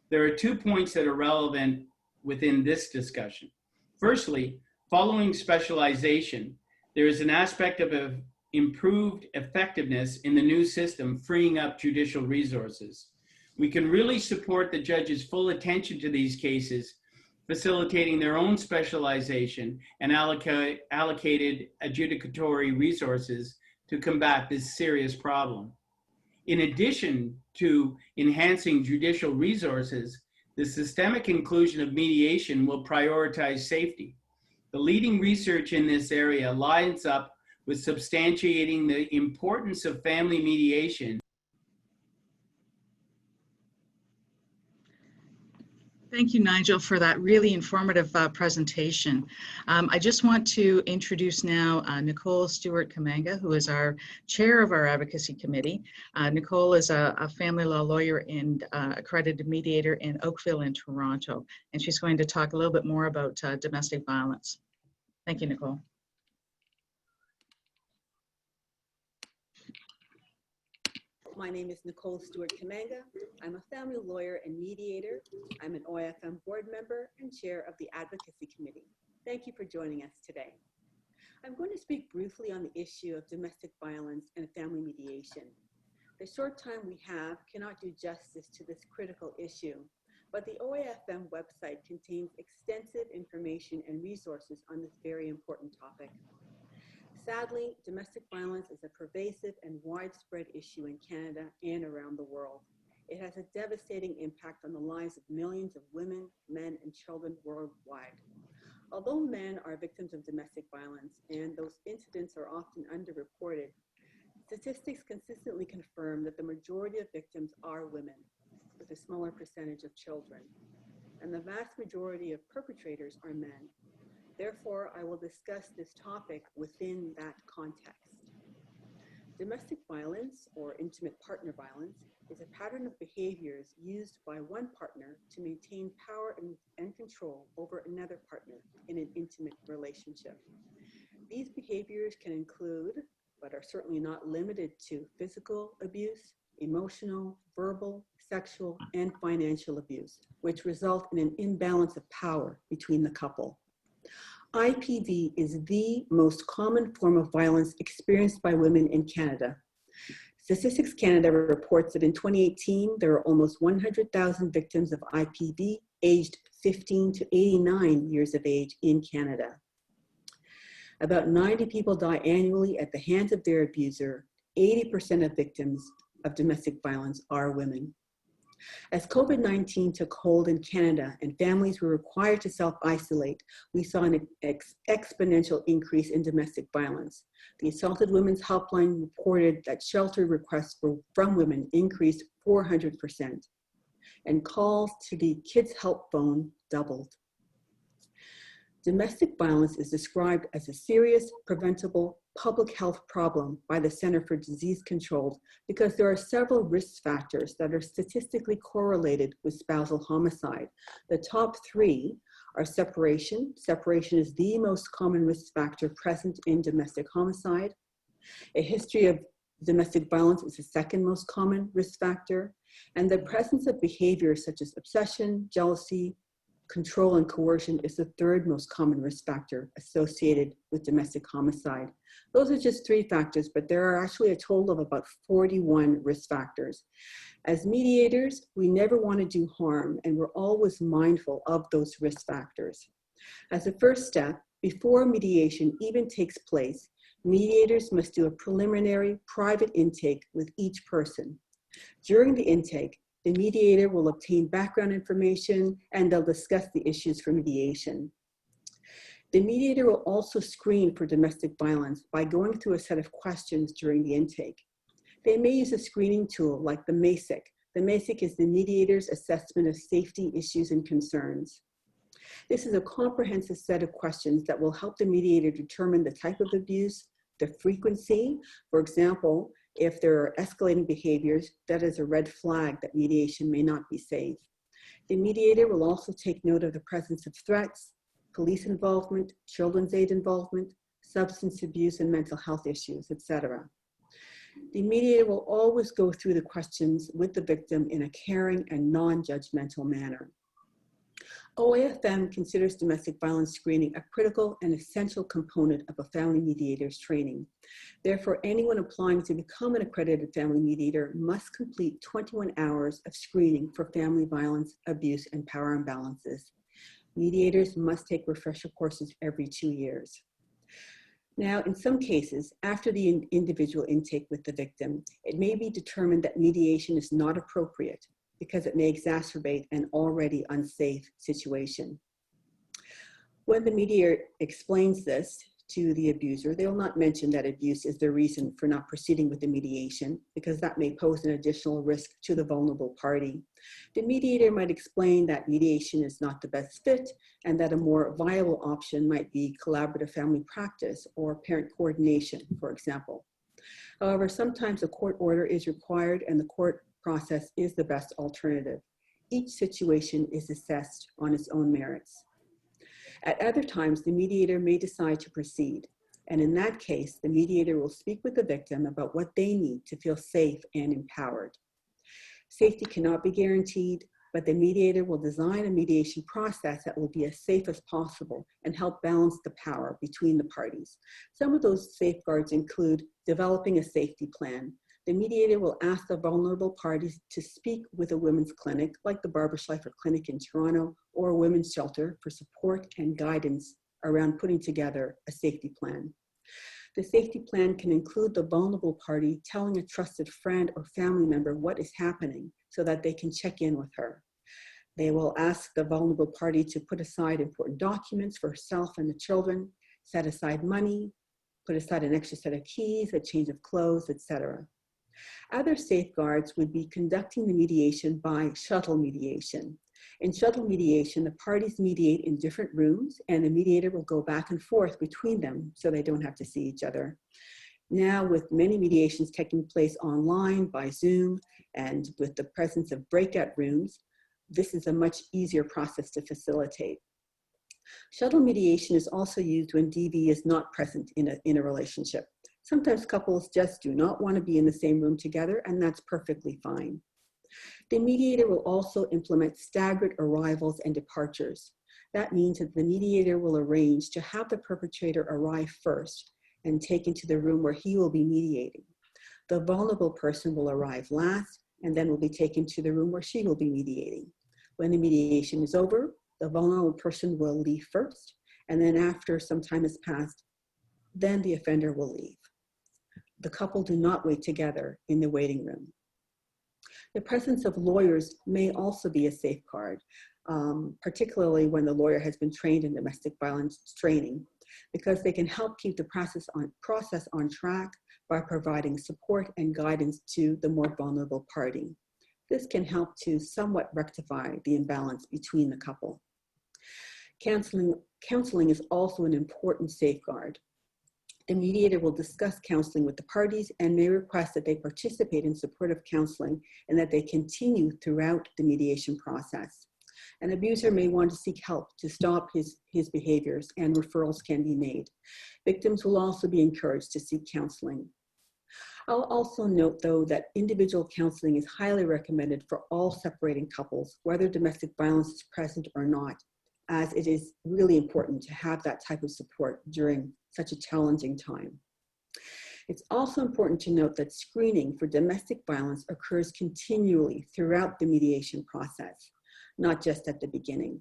There are 2 points that are relevant within this discussion. Firstly, following specialization, there is an aspect of improved effectiveness in the new system, freeing up judicial resources. We can really support the judge's full attention to these cases, facilitating their own specialization and allocated adjudicatory resources to combat this serious problem. In addition to enhancing judicial resources, the systemic inclusion of mediation will prioritize safety. The leading research in this area lines up with substantiating the importance of family mediation. Thank you, Nigel, for that really informative presentation. I just want to introduce now Nicole Stewart-Kamanga, who is our chair of our advocacy committee. Nicole is a family law lawyer and accredited mediator in Oakville in Toronto, and she's going to talk a little bit more about domestic violence. Thank you, Nicole. My name is Nicole Stewart-Kamanga. I'm a family lawyer and mediator. I'm an OIFM board member and chair of the Advocacy Committee. Thank you for joining us today. I'm going to speak briefly on the issue of domestic violence and family mediation. The short time we have cannot do justice to this critical issue, but the OIFM website contains extensive information and resources on this very important topic. Sadly, domestic violence is a pervasive and widespread issue in Canada and around the world. It has a devastating impact on the lives of millions of women, men, and children worldwide. Although men are victims of domestic violence and those incidents are often underreported, statistics consistently confirm that the majority of victims are women, with a smaller percentage of children, and the vast majority of perpetrators are men. Therefore, I will discuss this topic within that context. Domestic violence, or intimate partner violence, is a pattern of behaviors used by one partner to maintain power and control over another partner in an intimate relationship. These behaviors can include, but are certainly not limited to, physical abuse, emotional, verbal, sexual, and financial abuse, which result in an imbalance of power between the couple. IPV is the most common form of violence experienced by women in Canada. Statistics Canada reports that in 2018, there are almost 100,000 victims of IPV aged 15 to 89 years of age in Canada. About 90 people die annually at the hands of their abuser. 80% of victims of domestic violence are women. As COVID-19 took hold in Canada and families were required to self-isolate, we saw an exponential increase in domestic violence. The Assaulted Women's Helpline reported that shelter requests from women increased 400%, and calls to the Kids Help phone doubled. Domestic violence is described as a serious, preventable public health problem by the Center for Disease Control because there are several risk factors that are statistically correlated with spousal homicide. The top three are separation. Separation is the most common risk factor present in domestic homicide. A history of domestic violence is the second most common risk factor. And the presence of behaviors such as obsession, jealousy, control, and coercion is the third most common risk factor associated with domestic homicide. Those are just three factors, but there are actually a total of about 41 risk factors. As mediators, we never want to do harm, and we're always mindful of those risk factors. As a first step, before mediation even takes place, mediators must do a preliminary private intake with each person. During the intake, the mediator will obtain background information and they'll discuss the issues for mediation. The mediator will also screen for domestic violence by going through a set of questions during the intake. They may use a screening tool like the MASIC. The MASIC is the mediator's assessment of safety issues and concerns. This is a comprehensive set of questions that will help the mediator determine the type of abuse, the frequency. For example, if there are escalating behaviors, that is a red flag that mediation may not be safe. The mediator will also take note of the presence of threats, police involvement, children's aid involvement, substance abuse and mental health issues, etc. The mediator will always go through the questions with the victim in a caring and non-judgmental manner. OAFM considers domestic violence screening a critical and essential component of a family mediator's training. Therefore, anyone applying to become an accredited family mediator must complete 21 hours of screening for family violence, abuse, and power imbalances. Mediators must take refresher courses every 2 years. Now, in some cases, after the individual intake with the victim, it may be determined that mediation is not appropriate because it may exacerbate an already unsafe situation. When the mediator explains this to the abuser, they will not mention that abuse is the reason for not proceeding with the mediation because that may pose an additional risk to the vulnerable party. The mediator might explain that mediation is not the best fit and that a more viable option might be collaborative family practice or parent coordination, for example. However, sometimes a court order is required and the court process is the best alternative. Each situation is assessed on its own merits. At other times, the mediator may decide to proceed, and in that case, the mediator will speak with the victim about what they need to feel safe and empowered. Safety cannot be guaranteed, but the mediator will design a mediation process that will be as safe as possible and help balance the power between the parties. Some of those safeguards include developing a safety plan. The mediator will ask the vulnerable parties to speak with a women's clinic, like the Barbara Schleifer Clinic in Toronto, or a women's shelter for support and guidance around putting together a safety plan. The safety plan can include the vulnerable party telling a trusted friend or family member what is happening so that they can check in with her. They will ask the vulnerable party to put aside important documents for herself and the children, set aside money, put aside an extra set of keys, a change of clothes, etc. Other safeguards would be conducting the mediation by shuttle mediation. In shuttle mediation, the parties mediate in different rooms and the mediator will go back and forth between them so they don't have to see each other. Now, with many mediations taking place online by Zoom and with the presence of breakout rooms, this is a much easier process to facilitate. Shuttle mediation is also used when DV is not present in a relationship. Sometimes couples just do not want to be in the same room together, and that's perfectly fine. The mediator will also implement staggered arrivals and departures. That means that the mediator will arrange to have the perpetrator arrive first and taken to the room where he will be mediating. The vulnerable person will arrive last and then will be taken to the room where she will be mediating. When the mediation is over, the vulnerable person will leave first, and then after some time has passed, then the offender will leave. The couple do not wait together in the waiting room. The presence of lawyers may also be a safeguard, particularly when the lawyer has been trained in domestic violence training, because they can help keep the process on track by providing support and guidance to the more vulnerable party. This can help to somewhat rectify the imbalance between the couple. Counseling is also an important safeguard. The mediator will discuss counseling with the parties and may request that they participate in supportive counseling and that they continue throughout the mediation process. An abuser may want to seek help to stop his behaviors, and referrals can be made. Victims will also be encouraged to seek counseling. I'll also note, though, that individual counseling is highly recommended for all separating couples, whether domestic violence is present or not, as it is really important to have that type of support during such a challenging time. It's also important to note that screening for domestic violence occurs continually throughout the mediation process, not just at the beginning.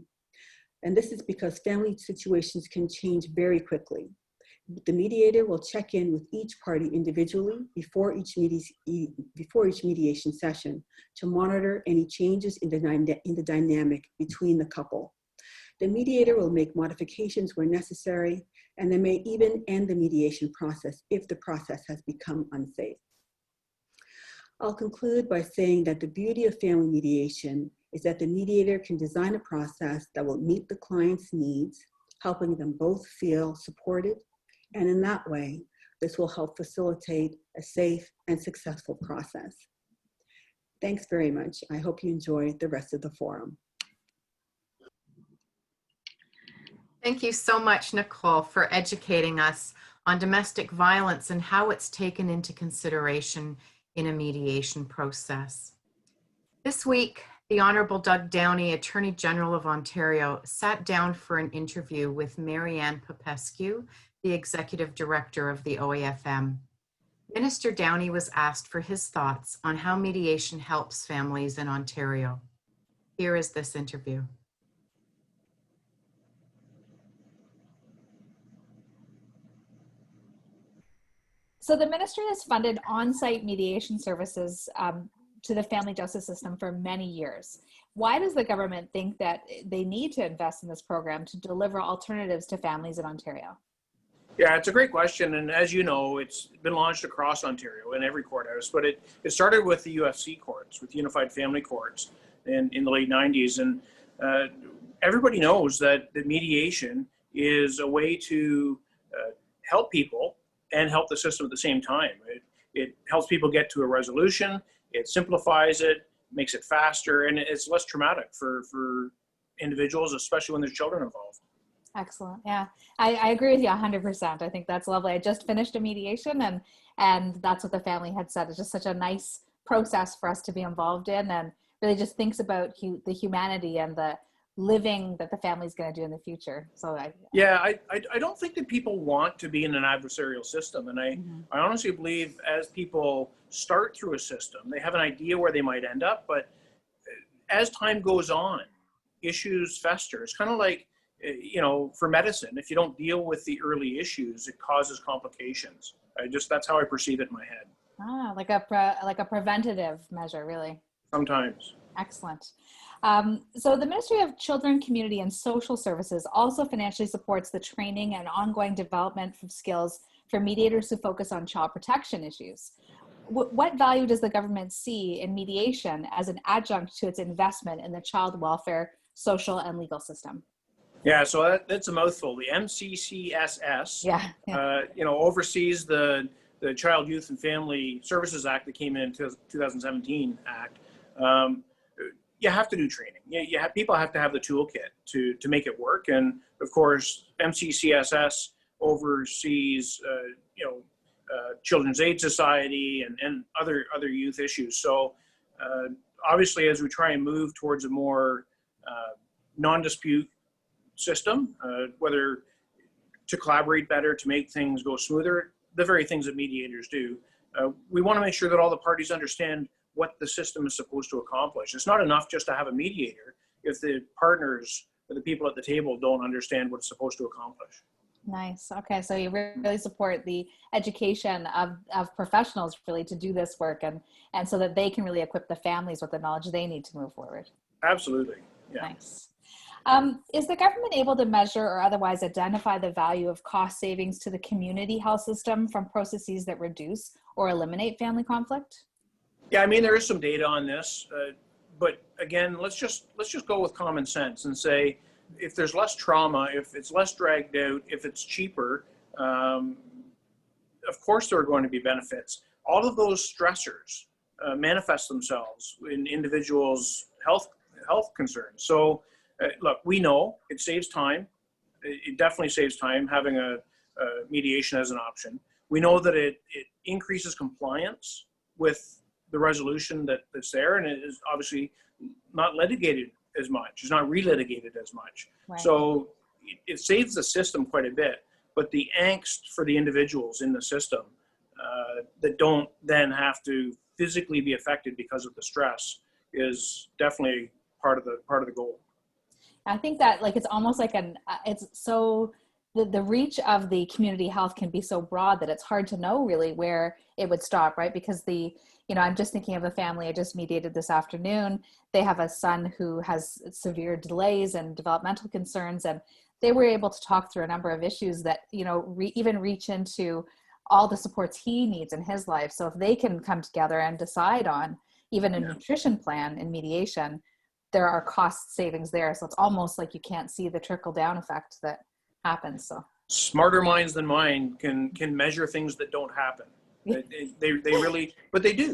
And this is because family situations can change very quickly. The mediator will check in with each party individually before each mediation session to monitor any changes in the dynamic between the couple. The mediator will make modifications where necessary, and they may even end the mediation process if the process has become unsafe. I'll conclude by saying that the beauty of family mediation is that the mediator can design a process that will meet the client's needs, helping them both feel supported, and in that way, this will help facilitate a safe and successful process. Thanks very much. I hope you enjoy the rest of the forum. Thank you so much, Nicole, for educating us on domestic violence and how it's taken into consideration in a mediation process. This week, the Honorable Doug Downey, Attorney General of Ontario, sat down for an interview with Marianne Popescu, the Executive Director of the OAFM. Minister Downey was asked for his thoughts on how mediation helps families in Ontario. Here is this interview. So the ministry has funded on-site mediation services to the family justice system for many years. Why does the government think that they need to invest in this program to deliver alternatives to families in Ontario? Yeah, it's a great question. And as you know, it's been launched across Ontario in every courthouse, but it started with the UFC courts, with Unified Family Courts in the late 90s. And everybody knows that the mediation is a way to help people and help the system at the same time. It helps people get to a resolution, it simplifies it, makes it faster, and it's less traumatic for individuals, especially when there's children involved. Excellent. Yeah, I agree with you 100%. I think that's lovely. I just finished a mediation and that's what the family had said. It's just such a nice process for us to be involved in, and really just thinks about the humanity and the living that the family's going to do in the future. So I don't think that people want to be in an adversarial system. And I honestly believe as people start through a system, they have an idea where they might end up, but as time goes on, issues fester. It's kind of like for medicine, if you don't deal with the early issues, it causes complications. That's how I perceive it in my head. Ah, like a preventative measure, really. Sometimes. Excellent. So the Ministry of Children, Community and Social Services also financially supports the training and ongoing development of skills for mediators who focus on child protection issues. What value does the government see in mediation as an adjunct to its investment in the child welfare, social and legal system? Yeah, so that's a mouthful. The MCCSS, oversees the Child, Youth and Family Services Act that came in 2017 Act. You have to do training. People have to have the toolkit to make it work. And of course, MCCSS oversees, Children's Aid Society and other youth issues. So obviously, as we try and move towards a more non-dispute system, whether to collaborate better, to make things go smoother, the very things that mediators do, we want to make sure that all the parties understand what the system is supposed to accomplish. It's not enough just to have a mediator if the partners or the people at the table don't understand what it's supposed to accomplish. Nice. Okay, so you really support the education of professionals really to do this work and so that they can really equip the families with the knowledge they need to move forward. Absolutely. Yeah. Nice. Is the government able to measure or otherwise identify the value of cost savings to the community health system from processes that reduce or eliminate family conflict? Yeah, I mean, there is some data on this, but again, let's just go with common sense and say, if there's less trauma, if it's less dragged out, if it's cheaper, of course there are going to be benefits. All of those stressors manifest themselves in individuals' health concerns. So, look, we know it saves time. It definitely saves time having a mediation as an option. We know that it increases compliance with the resolution that's there, and it is obviously not litigated as much. It's not relitigated as much. Right. So it saves the system quite a bit, but the angst for the individuals in the system that don't then have to physically be affected because of the stress is definitely part of the goal. I think that it's almost like it's so the reach of the community health can be so broad that it's hard to know really where it would stop, right? Because I'm just thinking of a family I just mediated this afternoon. They have a son who has severe delays and developmental concerns, and they were able to talk through a number of issues that, even reach into all the supports he needs in his life. So if they can come together and decide on even a nutrition plan in mediation, there are cost savings there. So it's almost like you can't see the trickle down effect that happens. So smarter minds than mine can measure things that don't happen. They really, but they do,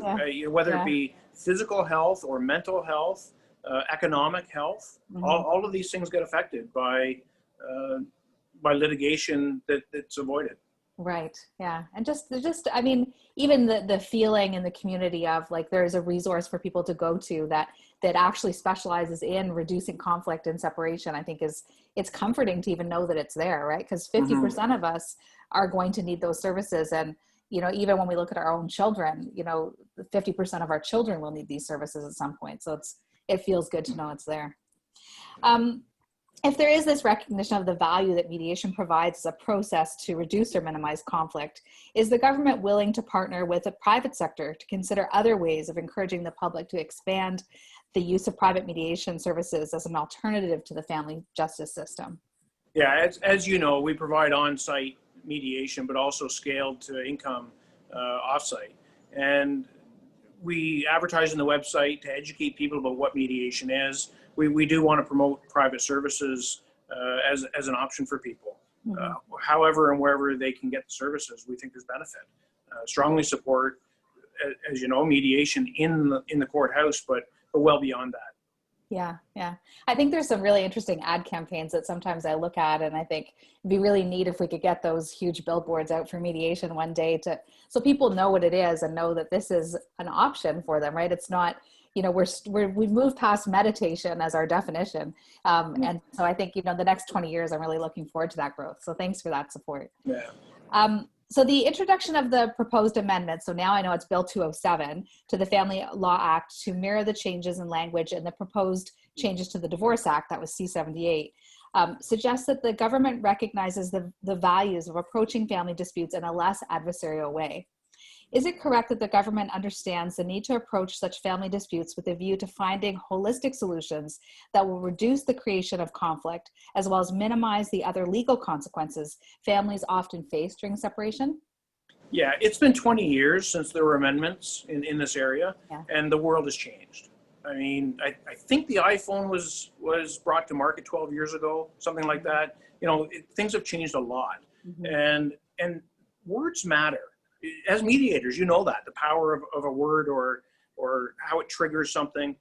whether it be physical health or mental health, economic health, all of these things get affected by litigation that's avoided. Right. Yeah. And I mean, even the feeling in the community of there's a resource for people to go to that actually specializes in reducing conflict and separation, I think it's comforting to even know that it's there, right? Because 50% of us are going to need those services. And, even when we look at our own children, 50% of our children will need these services at some point. So it feels good to know it's there. If there is this recognition of the value that mediation provides as a process to reduce or minimize conflict, is the government willing to partner with the private sector to consider other ways of encouraging the public to expand the use of private mediation services as an alternative to the family justice system? Yeah, as you know, we provide on-site mediation, but also scaled to income off-site. And we advertise on the website to educate people about what mediation is. We do want to promote private services as an option for people. However and wherever they can get the services, we think there's benefit. Strongly support, as you know, mediation in the courthouse, but well beyond that. Yeah, yeah. I think there's some really interesting ad campaigns that sometimes I look at, and I think it'd be really neat if we could get those huge billboards out for mediation one day so people know what it is and know that this is an option for them, right? It's not, we've moved past meditation as our definition. And so I think, the next 20 years, I'm really looking forward to that growth. So thanks for that support. Yeah. So the introduction of the proposed amendment, so now I know it's Bill 207, to the Family Law Act to mirror the changes in language and the proposed changes to the Divorce Act, that was C-78. suggests that the government recognizes the values of approaching family disputes in a less adversarial way. Is it correct that the government understands the need to approach such family disputes with a view to finding holistic solutions that will reduce the creation of conflict, as well as minimize the other legal consequences families often face during separation? Yeah, it's been 20 years since there were amendments in this area, Yeah. and the world has changed. I mean, I think the iPhone was brought to market 12 years ago, something like that. You know, things have changed a lot, and words matter. As mediators, you know that the power of a word or how it triggers something.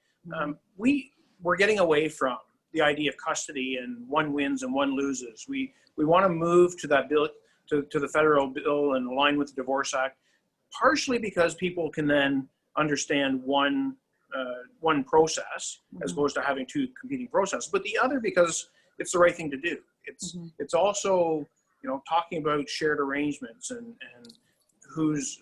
We're getting away from the idea of custody and one wins and one loses. We want to move to that bill, to the federal bill and align with the Divorce Act, partially because people can then understand one process as opposed to having two competing processes, but the other because it's the right thing to do. It's also, you know, talking about shared arrangements and who's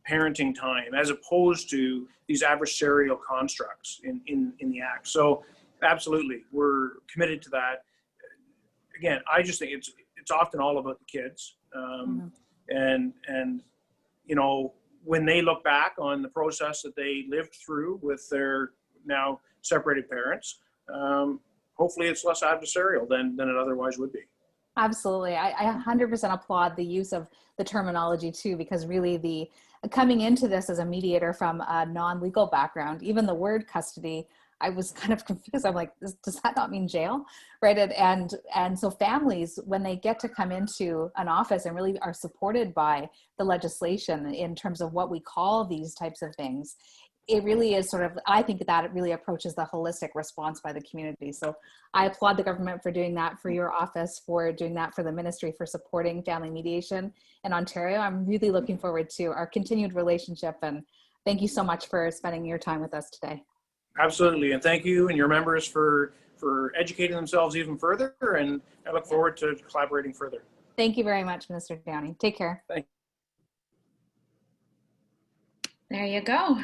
parenting time as opposed to these adversarial constructs in the act. So absolutely, we're committed to that. Again, I just think it's often all about the kids. And you know, when they look back on the process that they lived through with their now separated parents, hopefully it's less adversarial than it otherwise would be. Absolutely. I 100% applaud the use of the terminology too, because really coming into this as a mediator from a non-legal background, even the word custody, I was kind of confused. I'm like, does that not mean jail? Right. And so families, when they get to come into an office and really are supported by the legislation in terms of what we call these types of things, it really is sort of, I think that it really approaches the holistic response by the community. So I applaud the government for doing that, for your office, for doing that, for the ministry, for supporting family mediation in Ontario. I'm really looking forward to our continued relationship, and thank you so much for spending your time with us today. Absolutely, and thank you and your members for educating themselves even further, and I look forward to collaborating further. Thank you very much, Minister Downey. Take care. Thank you. There you go.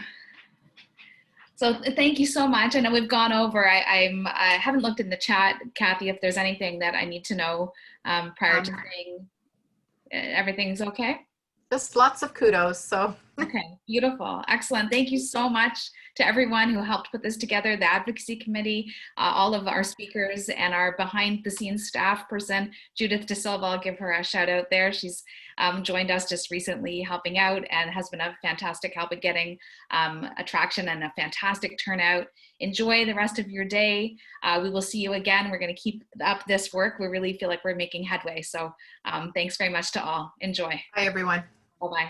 So thank you so much. I know we've gone over. I haven't looked in the chat, Kathy, if there's anything that I need to know prior to saying everything's okay. Just lots of kudos. So okay, beautiful, excellent. Thank you so much to everyone who helped put this together, the advocacy committee, all of our speakers, and our behind the scenes staff person, Judith De Silva. I'll give her a shout out there. She's joined us just recently helping out and has been a fantastic help at getting attraction and a fantastic turnout. Enjoy the rest of your day. We will see you again. We're going to keep up this work. We really feel like we're making headway. So thanks very much to all. Enjoy. Bye, everyone. Bye-bye.